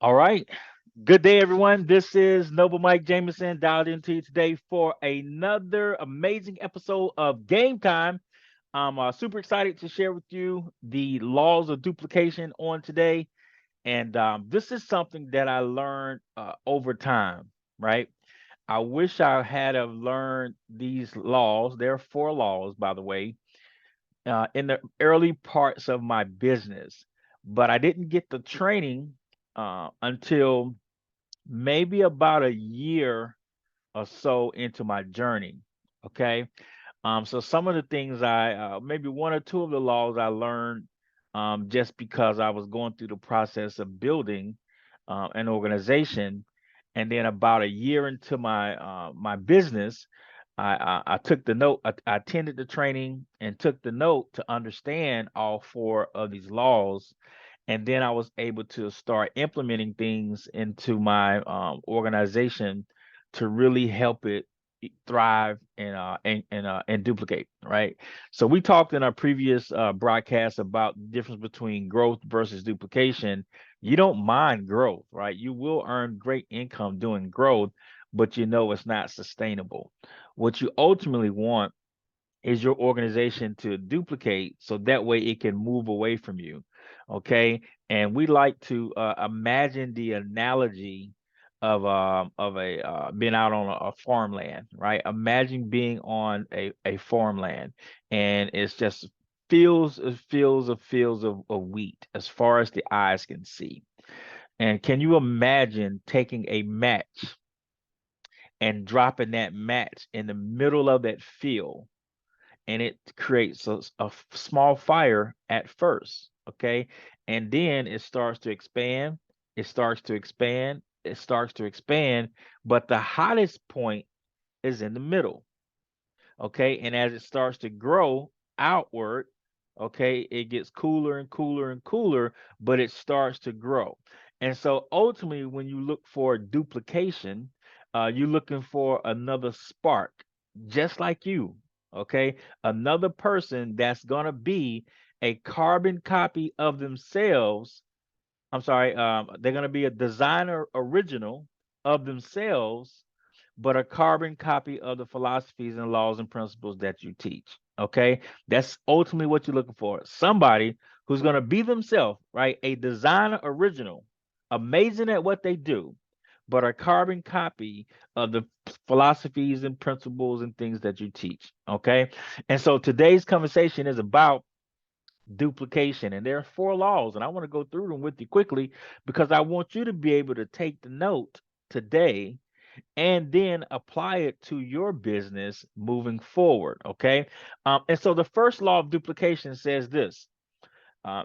All right. Good day, everyone. This is Noble Mike Jamison dialed into you today for another amazing episode of Game Time. I'm super excited to share with you the laws of duplication on today. And this is something that I learned over time, right? I wish I had have learned these laws. There are four laws, by the way, in the early parts of my business, but I didn't get the training until maybe about a year or so into my journey. Okay. So some of the things maybe one or two of the laws I learned just because I was going through the process of building an organization. And then about a year into my business, I took the note, I attended the training and took the note to understand all four of these laws, and then I was able to start implementing things into my organization to really help it thrive and duplicate. Right. So we talked in our previous broadcast about the difference between growth versus duplication. You don't mind growth, right? You will earn great income doing growth, but you know it's not sustainable. What you ultimately want is your organization to duplicate so that way it can move away from you. Okay. And we like to imagine the analogy of a being out on a farmland, right? Imagine being on a farmland, and it's just fields of wheat as far as the eyes can see. And can you imagine taking a match and dropping that match in the middle of that field, and it creates a small fire at first, okay? And then it starts to expand, it starts to expand, it starts to expand, but the hottest point is in the middle, okay? And as it starts to grow outward, okay, it gets cooler and cooler and cooler, but it starts to grow. And so ultimately, when you look for duplication, you're looking for another spark, just like you, okay? Another person that's going to be a carbon copy of themselves. I'm sorry, they're going to be a designer original of themselves, but a carbon copy of the philosophies and laws and principles that you teach. Okay. That's ultimately what you're looking for. Somebody who's going to be themselves, right? A designer original, amazing at what they do, but a carbon copy of the philosophies and principles and things that you teach. Okay. And so today's conversation is about duplication, and there are four laws, and I want to go through them with you quickly because I want you to be able to take the note today and then apply it to your business moving forward. Okay. And so the first law of duplication says this.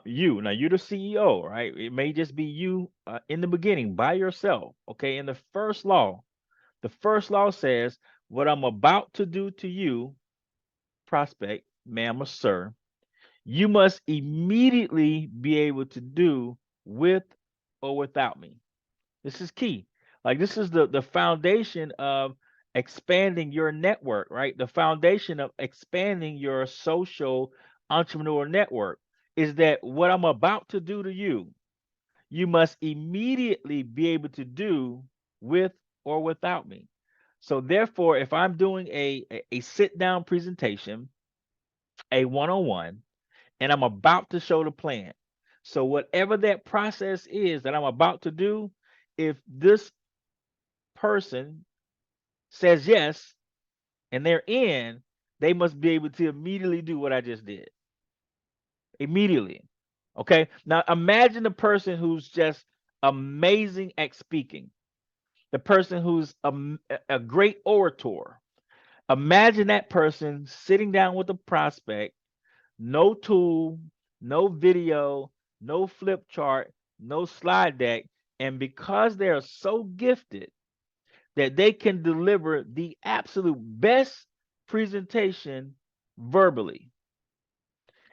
You're the CEO, right? It may just be you in the beginning by yourself. Okay. And the first law says, what I'm about to do to you, prospect, ma'am or sir, you must immediately be able to do with or without me. This is key. Like, this is the foundation of expanding your network, right? The foundation of expanding your social entrepreneur network is that what I'm about to do to you, you must immediately be able to do with or without me. So therefore, if I'm doing a sit down presentation, a one-on-one, and I'm about to show the plan. So whatever that process is that I'm about to do, if this person says yes and they're in, they must be able to immediately do what I just did. Immediately. Okay. Now imagine the person who's just amazing at speaking, the person who's a great orator. Imagine that person sitting down with a prospect, no tool, no video, no flip chart, no slide deck. And because they are so gifted that they can deliver the absolute best presentation verbally,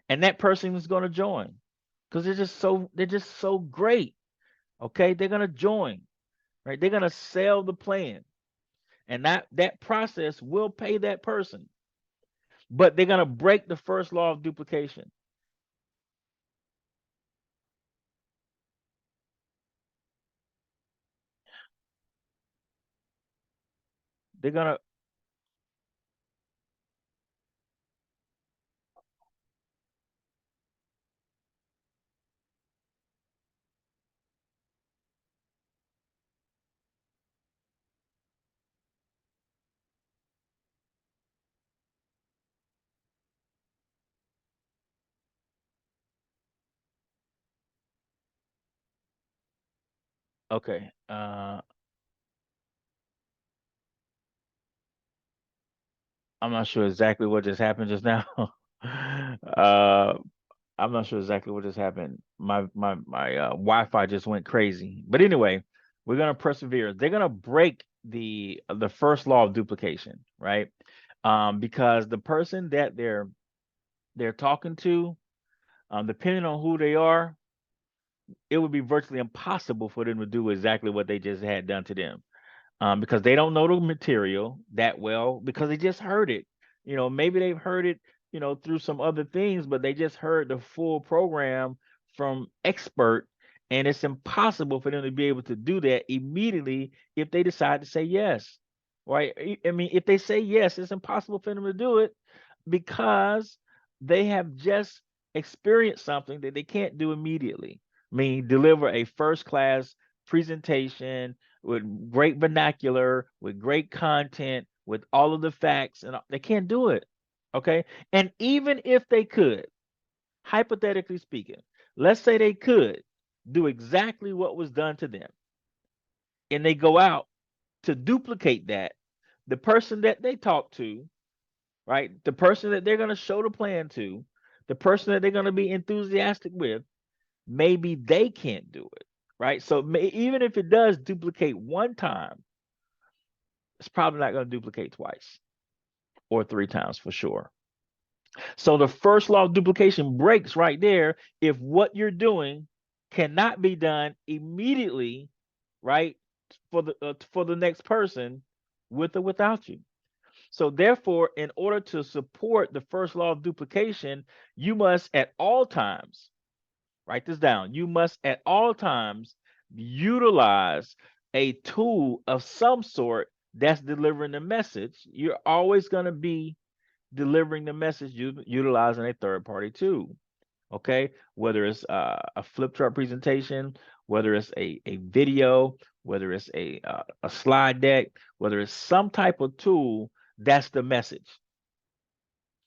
and that person is going to join because they're just so great. Okay, they're going to join, right? They're going to sell the plan, and that process will pay that person, but they're going to break the first law of duplication. They're gonna okay. I'm not sure exactly what just happened just now. uh, I'm not sure exactly what just happened. My Wi-Fi just went crazy. But anyway, we're gonna persevere. They're gonna break the first law of duplication, right? Because the person that they're talking to, depending on who they are, it would be virtually impossible for them to do exactly what they just had done to them, because they don't know the material that well because they just heard it. Maybe they've heard it, through some other things, but they just heard the full program from expert, and it's impossible for them to be able to do that immediately if they decide to say yes. Right? I mean, if they say yes, it's impossible for them to do it because they have just experienced something that they can't do immediately. I mean, deliver a first class presentation with great vernacular, with great content, with all of the facts, and they can't do it. Okay. And even if they could, hypothetically speaking, let's say they could do exactly what was done to them, and they go out to duplicate that, the person that they talk to, right? The person that they're going to show the plan to, the person that they're going to be enthusiastic with, maybe they can't do it, right? So even if it does duplicate one time, it's probably not going to duplicate twice or three times for sure. So the first law of duplication breaks right there if what you're doing cannot be done immediately, right? For the next person, with or without you. So therefore, in order to support the first law of duplication, you must at all times, write this down, you must at all times utilize a tool of some sort that's delivering the message. You're always going to be delivering the message utilizing a third party tool. Okay, whether it's a flip chart presentation, whether it's a video, whether it's a slide deck, whether it's some type of tool, that's the message.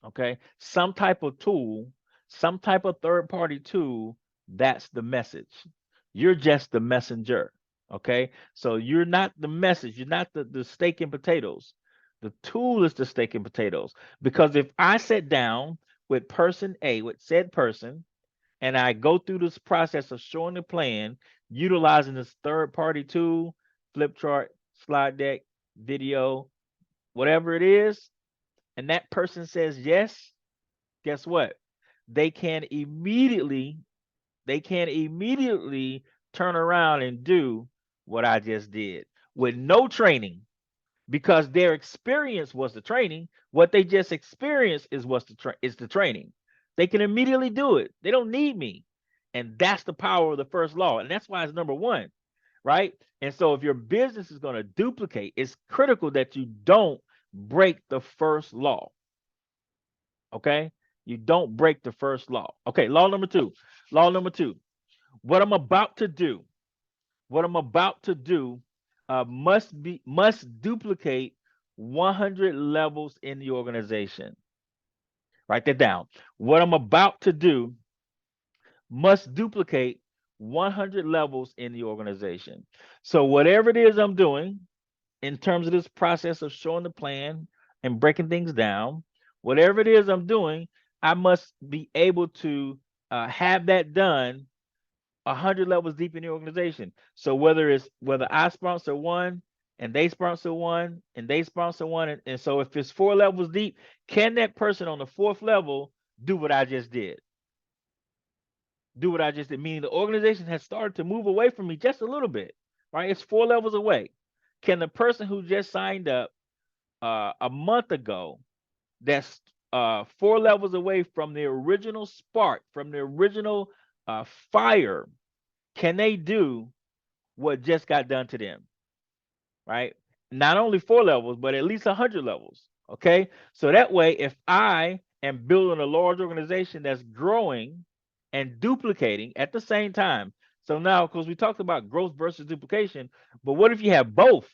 Okay, some type of tool, some type of third party tool, that's the message. You're just the messenger. Okay, so you're not the message, you're not the steak and potatoes. The tool is the steak and potatoes. Because if I sit down with person A, with said person, and I go through this process of showing the plan, utilizing this third party tool, flip chart, slide deck, video, whatever it is, and that person says yes, guess what? They can immediately, they can immediately turn around and do what I just did with no training, because their experience was the training. What they just experienced is is the training. They can immediately do it. They don't need me. And that's the power of the first law. And that's why it's number one, right? And so if your business is going to duplicate, it's critical that you don't break the first law. Okay? You don't break the first law. Okay, law number two. Law number two. What I'm about to do, what I'm about to do must duplicate 100 levels in the organization. Write that down. What I'm about to do must duplicate 100 levels in the organization. So whatever it is I'm doing in terms of this process of showing the plan and breaking things down, whatever it is I'm doing, I must be able to have that done 100 levels deep in the organization. So whether I sponsor one and they sponsor one and they sponsor one, and so if it's 4 levels deep, can that person on the fourth level do what I just did? Do what I just did, meaning the organization has started to move away from me just a little bit, right? It's 4 levels away. Can the person who just signed up a month ago, that's 4 levels away from the original spark, from the original fire, can they do what just got done to them, right? not only 4 levels, but at least 100 levels. Okay. So that way, if I am building a large organization that's growing and duplicating at the same time. So now, because we talked about growth versus duplication, but what if you have both?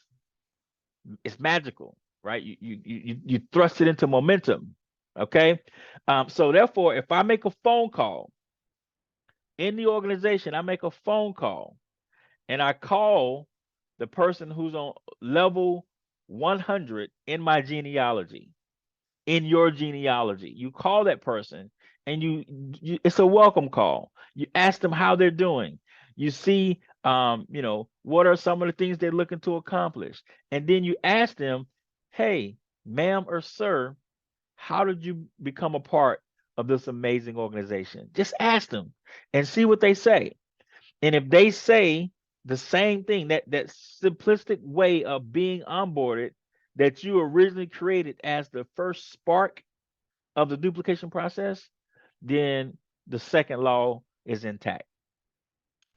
It's magical, right? You thrust it into momentum. Okay. So therefore, if I make a phone call in the organization, I make a phone call and I call the person who's on level 100 in my genealogy, in your genealogy. You call that person and it's a welcome call. You ask them how they're doing. You see, what are some of the things they're looking to accomplish? And then you ask them, hey, ma'am or sir, how did you become a part of this amazing organization? Just ask them and see what they say. And if they say the same thing, that simplistic way of being onboarded that you originally created as the first spark of the duplication process, then the second law is intact.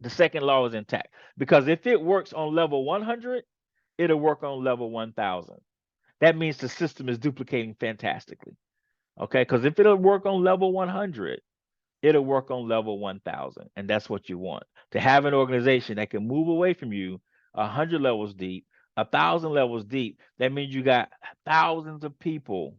The second law is intact because if it works on level 100, it'll work on level 1000. That means the system is duplicating fantastically. Okay, because if it'll work on level 100, it'll work on level 1000. And that's what you want, to have an organization that can move away from you 100 levels deep, 1000 levels deep. That means you got thousands of people,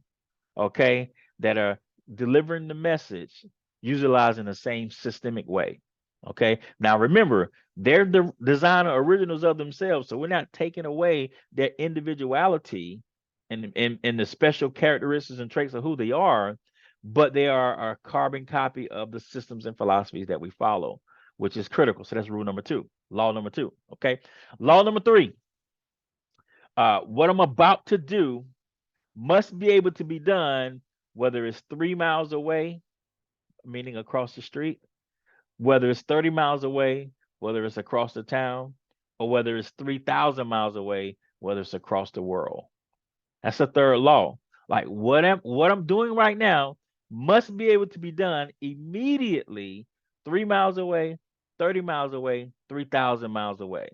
okay, that are delivering the message utilizing the same systemic way. Okay. Now remember, they're the designer originals of themselves. So we're not taking away their individuality and the special characteristics and traits of who they are, but they are a carbon copy of the systems and philosophies that we follow, which is critical. So that's rule number two, law number two. Okay. Law number three. What I'm about to do must be able to be done whether it's 3 miles away, meaning across the street, whether it's 30 miles away, whether it's across the town, or whether it's 3,000 miles away, whether it's across the world. That's the third law. Like what I'm doing right now must be able to be done immediately, 3 miles away, 30 miles away, 3,000 miles away.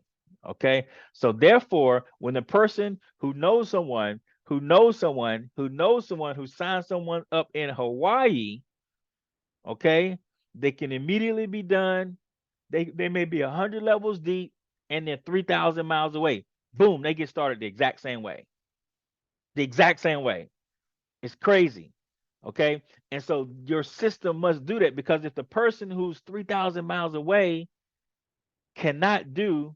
Okay. So therefore, when the person who knows someone, who knows someone, who knows someone, who signed someone up in Hawaii, okay, they can immediately be done. They may be 100 levels deep and they're 3,000 miles away. Boom, they get started the exact same way. The exact same way. It's crazy. Okay. And so your system must do that because if the person who's 3,000 miles away cannot do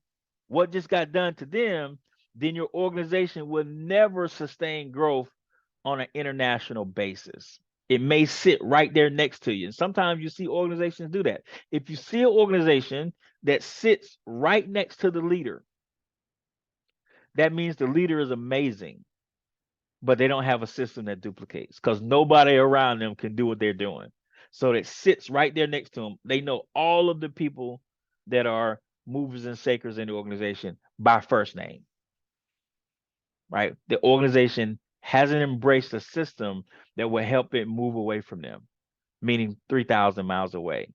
what just got done to them, then your organization will never sustain growth on an international basis. It may sit right there next to you. And sometimes you see organizations do that. If you see an organization that sits right next to the leader, that means the leader is amazing, but they don't have a system that duplicates because nobody around them can do what they're doing. So it sits right there next to them. They know all of the people that are movers and shakers in the organization by first name, right? The organization hasn't embraced a system that will help it move away from them, meaning 3,000 miles away.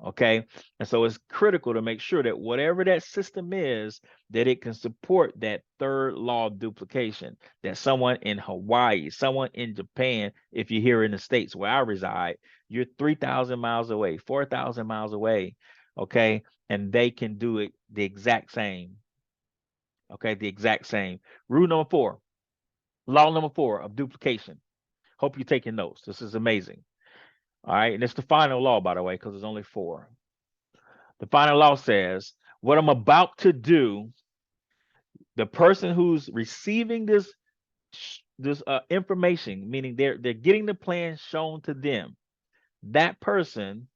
Okay. And so it's critical to make sure that whatever that system is, that it can support that third law of duplication, that someone in Hawaii, someone in Japan, if you're here in the States where I reside, you're 3,000 miles away, 4,000 miles away. Okay. And they can do it the exact same. Okay. The exact same. Rule number four, law number four of duplication. Hope you're taking notes. This is amazing. All right. And it's the final law, by the way, because there's only four. The final law says, what I'm about to do, the person who's receiving this information, meaning they're getting the plan shown to them, that person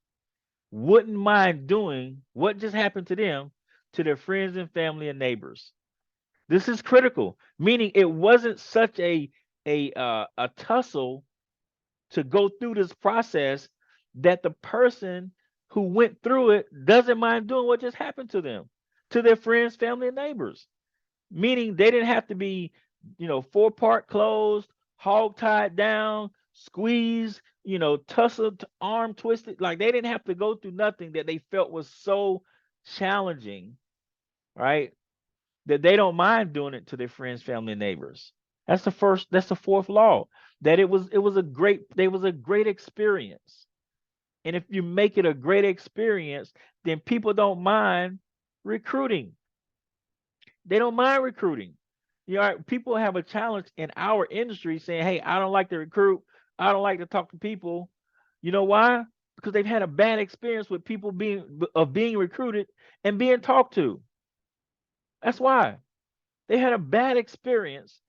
wouldn't mind doing what just happened to them to their friends and family and neighbors. This is critical, meaning it wasn't such a tussle to go through this process that the person who went through it doesn't mind doing what just happened to them, to their friends, family, and neighbors. Meaning they didn't have to be, 4-part closed, hog tied down, squeezed, tussled, arm twisted. Like they didn't have to go through nothing that they felt was so challenging, right? that they don't mind doing it to their friends, family, and neighbors. That's the fourth law. That it was a great experience. And if you make it a great experience, then people don't mind recruiting. They don't mind recruiting. You know, people have a challenge in our industry saying, "Hey, I don't like to recruit. I don't like to talk to people." You know why? Because they've had a bad experience with people being recruited and being talked to. That's why. They had a bad experience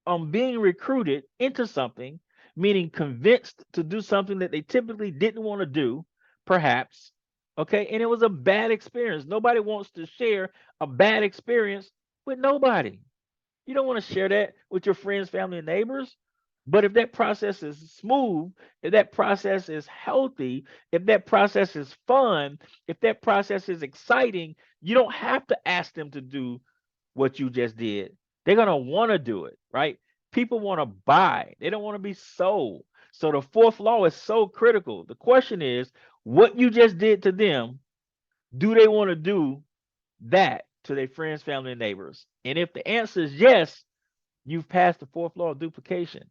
on being recruited into something, meaning convinced to do something that they typically didn't want to do, perhaps. Okay. And it was a bad experience. Nobody wants to share a bad experience with nobody. You don't want to share that with your friends, family, and neighbors. But if that process is smooth, if that process is healthy, if that process is fun, if that process is exciting, you don't have to ask them to do what you just did. They're going to want to do it, right? People want to buy, they don't want to be sold. So the fourth law is so critical. The question is, what you just did to them, do they want to do that to their friends, family, and neighbors? And if the answer is yes, you've passed the fourth law of duplication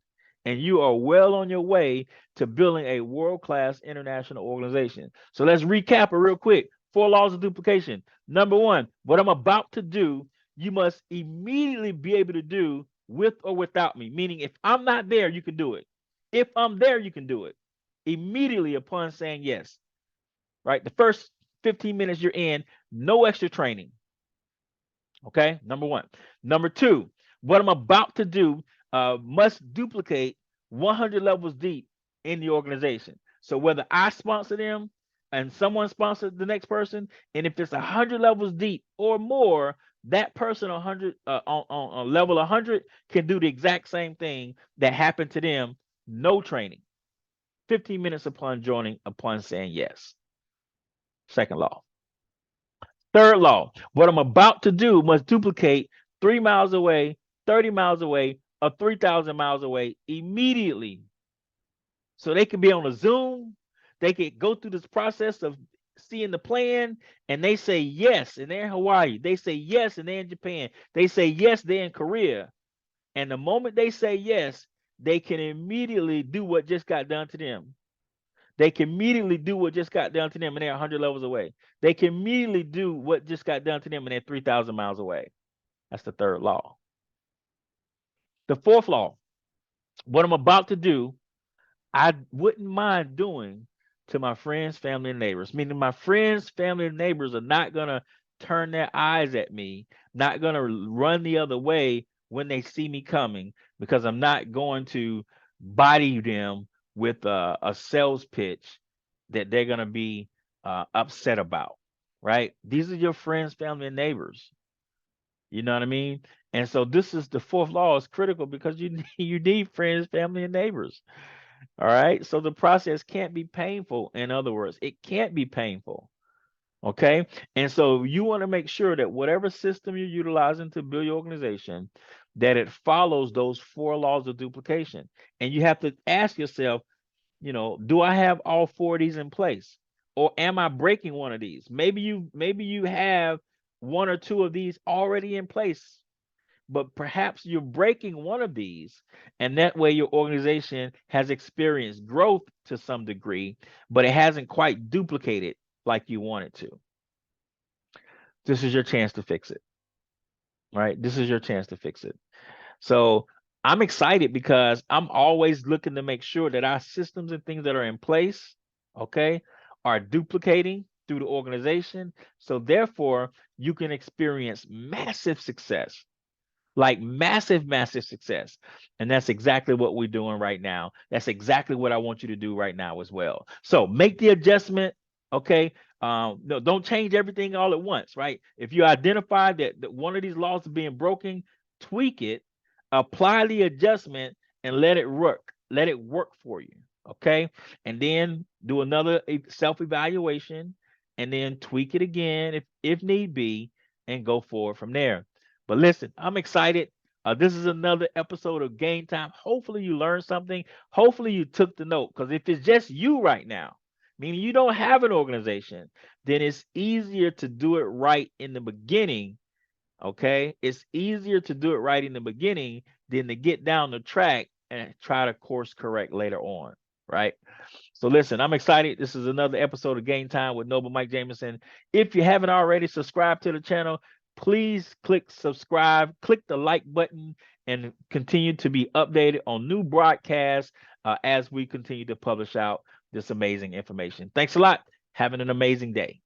and you are well on your way to building a world class international organization. So let's recap it real quick. Four laws of duplication. Number one, what I'm about to do, you must immediately be able to do with or without me. Meaning, if I'm not there, you can do it. If I'm there, you can do it immediately upon saying yes, right? The first 15 minutes you're in, no extra training. Okay, number one. Number two, what I'm about to do must duplicate 100 levels deep in the organization. So whether I sponsor them and someone sponsors the next person, and if it's 100 levels deep or more, that person 100 on level 100 can do the exact same thing that happened to them, no training. 15 minutes upon joining, upon saying yes. Second law. Third law, what I'm about to do must duplicate 3 miles away, 30 miles away, or 3,000 miles away immediately. So they can be on a Zoom, they can go through this process of seeing the plan, and they say yes, and they're in Hawaii. They say yes, and they're in Japan. They say yes, they're in Korea. And the moment they say yes, they can immediately do what just got done to them. They can immediately do what just got done to them and they're 100 levels away. They can immediately do what just got done to them and they're 3,000 miles away. That's the third law. The fourth law, what I'm about to do, I wouldn't mind doing to my friends, family, and neighbors. Meaning my friends, family, and neighbors are not going to turn their eyes at me, not going to run the other way when they see me coming, because I'm not going to body them with a sales pitch that they're going to be upset about, right? These are your friends, family, and neighbors. You know what I mean? And so this is the fourth law is critical because you need friends, family, and neighbors. All right. So the process can't be painful. In other words, it can't be painful. Okay. And so you want to make sure that whatever system you're utilizing to build your organization, that it follows those four laws of duplication. And you have to ask yourself, do I have all four of these in place? Or am I breaking one of these? Maybe you have one or two of these already in place, but perhaps you're breaking one of these, and that way your organization has experienced growth to some degree, but it hasn't quite duplicated like you want it to. This is your chance to fix it, right? This is your chance to fix it. So I'm excited because I'm always looking to make sure that our systems and things that are in place, okay, are duplicating through the organization. So therefore, you can experience massive success, like massive, massive success. And that's exactly what we're doing right now. That's exactly what I want you to do right now as well. So make the adjustment. Okay. No, don't change everything all at once, right? If you identify that one of these laws is being broken, tweak it, apply the adjustment, and let it work. Let it work for you. Okay. And then do another self-evaluation and then tweak it again if need be and go forward from there. But listen, I'm excited. This is another episode of Game Time. Hopefully, you learned something. Hopefully, you took the note. Because if it's just you right now, meaning you don't have an organization, then it's easier to do it right in the beginning Okay, it's easier to do it right in the beginning than to get down the track and try to course correct later on, right? So listen, I'm excited. This is another episode of Game Time with Noble Mike Jamison. If you haven't already subscribed to the channel, please click subscribe, click the like button, and continue to be updated on new broadcasts as we continue to publish out this amazing information. Thanks a lot. Having an amazing day.